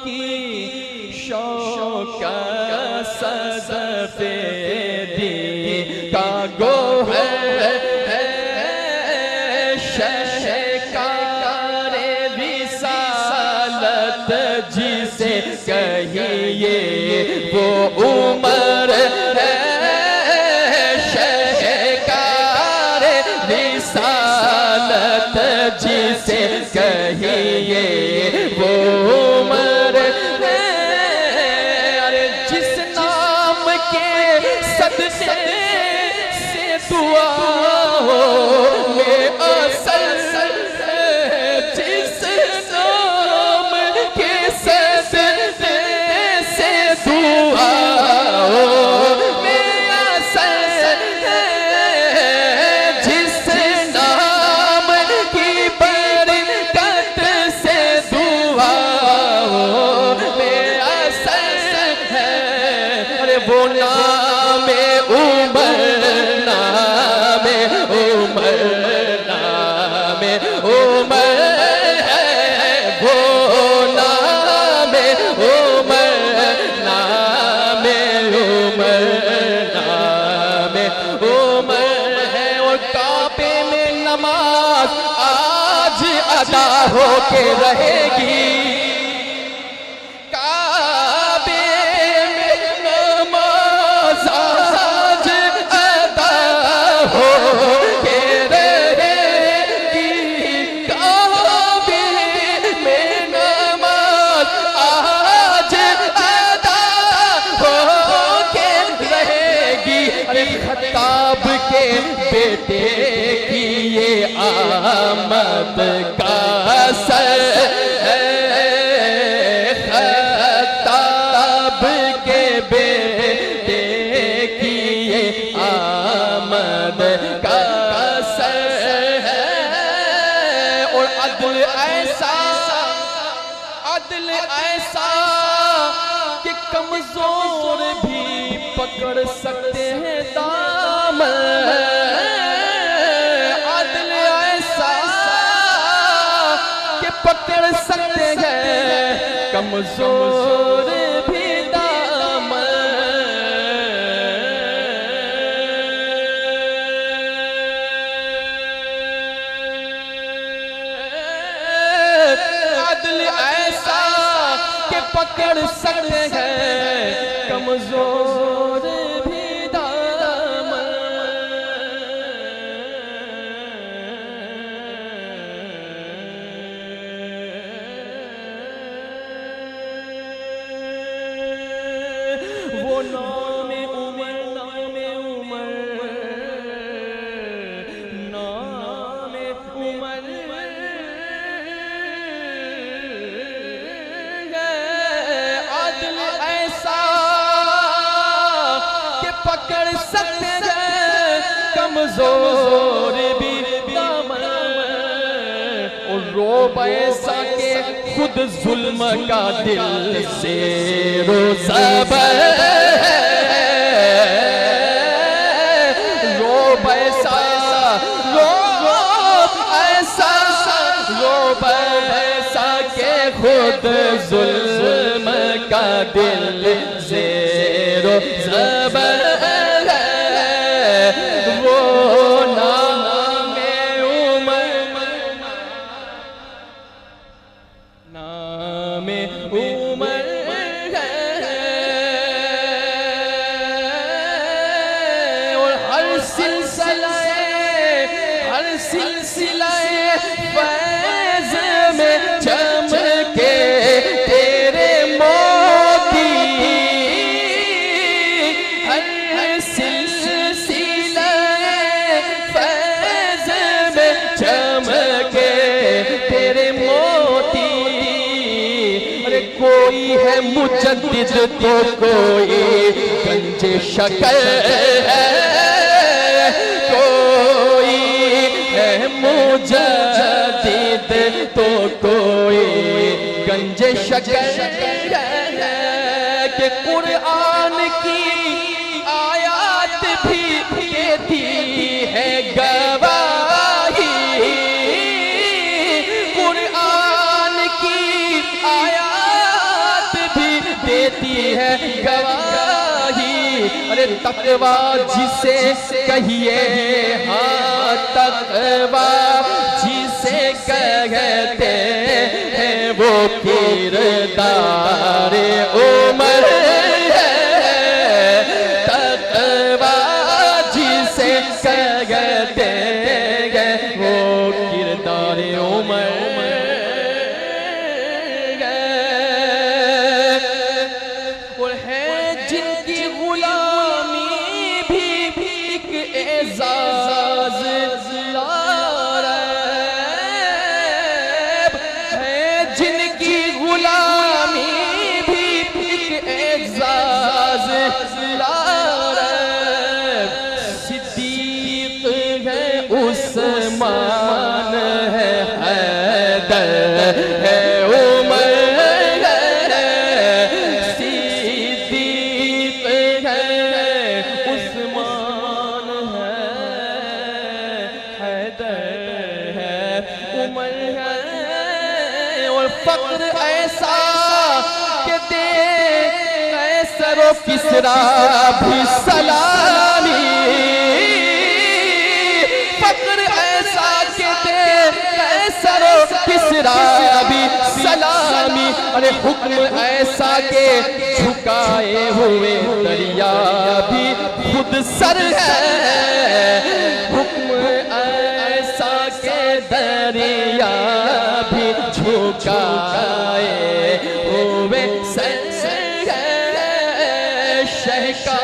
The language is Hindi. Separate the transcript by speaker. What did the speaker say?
Speaker 1: की शौक सफेदी का गोहर शहकारे विसालत जिसे कहिए वो उमर है, शहकारे विसालत जिसे कहिए वो उमर है। अरे जिस नाम के सदक़े से दुआ हो ये असल है, जिस नाम के सदक़े से दुआ हो ये असल है, जिस नाम की बरकत से दुआ हो ये असल है। अरे वो नाम उमर, नाम उमर, नाम उमर है, वो नाम उमर, नाम उमर, नाम उमर है। और काबे में नमाज आज अदा होके रहेगी, काबे में नमाज आज अदा होके रहेगी, काबे में नमाज आज अदा होके रहेगी। अरे खत्ताब के बेटे की ये आमद का सर है, खत्ताब के बेटे की ये आमद का सर है। और अदल ऐसा कि कमजोर भी पकड़ सकते हैं दामन, अदल ऐसा कि पकड़ सकते हैं कमजोर भी दामन। अदल ऐसा कि पकड़ सकते हैं कमजोर भी दामन। वो नाम उमर, नाम उमर, नाम उमर अदल ऐसा कि पकड़ सकते हैं कमजोर भी दामन। और रोब ऐसा के खुद जुल्म का दिल से रोज़बर है, रोब ऐसा, रोब ऐसा, रोब ऐसा के खुद जुल्म का दिल से रोज़बर है। वो नाम उमर, नाम उमर है। और हर सिलसिलाए फैज़ में चमके तेरे मोती, हर सिलसिलाए फैज़ में चमके तेरे मोती। अरे कोई है मुजद्दिद तो कोई गंजे शक्ल है, कोई है मुजद्दिद तो कोई गंजे शक्ल है। कि कुरान की आयात भी देती है गवाही, कुरान की आयात है गवाही। अरे तकवा जिसे कहिए, हाँ तकवा जिसे कहते हैं वो किरदार उमर है। तकवा जिसे कहते हैं वो किरदार उमर है। और है जिनकी गुलामी भी एक एजाज है, जिनकी गुलामी भी एक एजाज सिद्दीक है, उस्मान है, हैदर है, उमर है। सिद्दीक है, उस्मान है, हैदर है, उमर है। और फक्र ऐसा के दे कैसरो किसरा भी सलामी। फक्र ऐसा के दे कैसरो किसरा भी सलामी। अरे हुक्म ऐसा के झुकाए हुए दरिया भी खुद सर है। हुक्म ऐसा के दरिया भी झुकाए हुए सर है। शहका